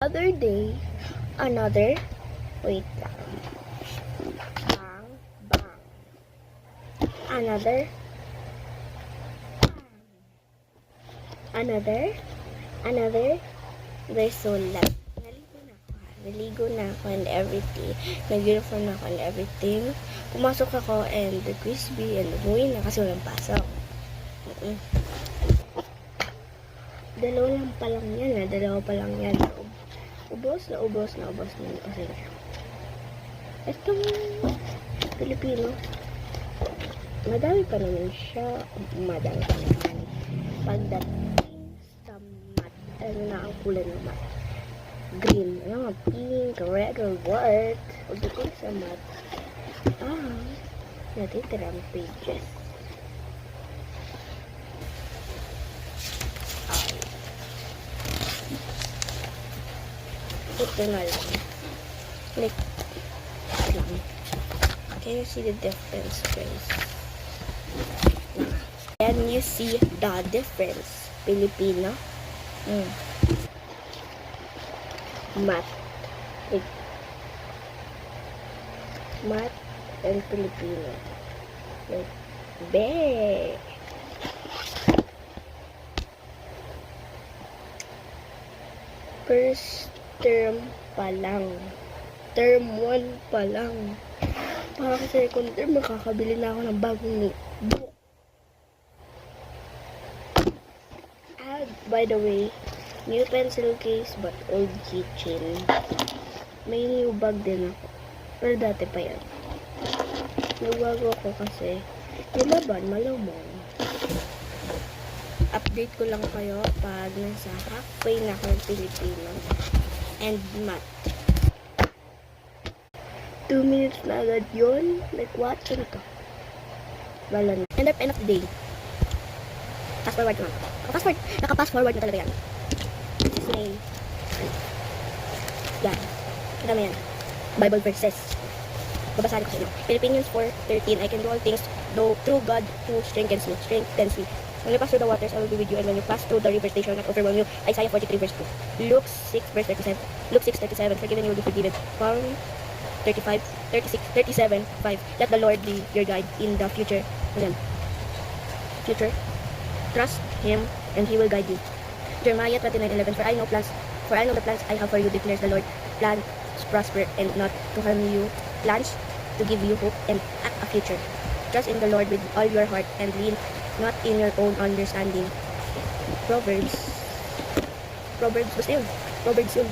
Other day, another, wait lang. Bang, bang. Another, another, there's so lot. Naligo na ako and everything. Nag-uniform na ako and everything. Pumasok ako and the crispy and umuwi na kasi walang pasok. Dalawa pa lang yan. Ubos na. Kasi itong Pilipino, madami pa naman siya. Pagdating sa mat, ano na ang kulay ng mat? Green, pink, red, or what? Pagdating sa mat, natitirang pages. Ito na lang. Like, lang. Can you see the difference, guys? Can you see the difference? Filipino. Math. Like, math and Filipino. Like, be. First term pa lang. Term 1 pa lang. Para sa second term, makakabili na ako ng bagong notebook. And, by the way, new pencil case but old keychain. May new bag din ako. Pero dati pa yan. Nagbago ako kasi yung laban, malamang. Update ko lang kayo pag nasa halfway na ako ng Pilipino and math. 2 minutes na agad yun. Like what? Saan ka? Wala na. End of the day. Fast forward naman. Naka-fast forward na talaga yan. His name. Yan. Kita mo yan. Bible verses. Babasahin ko sa inyo. Philippians 4:13. I can do all things through God who strengthens me. When you pass through the waters, I will be with you. And when you pass through the rivers, they shall not overwhelm you. Isaiah 43 verse 2. Luke 6 verse 37. Luke 6:37. Forgiven, you will be forgiven. Psalm 37:5. Let the Lord be your guide in the future. Again. Future. Trust Him, and He will guide you. Jeremiah 29:11. For I know the plans I have for you, declares the Lord. Plans to prosper and not to harm you. Plans to give you hope and a future. Trust in the Lord with all your heart and lean not in your own understanding. Proverbs. Basta yun. Proverbs yun.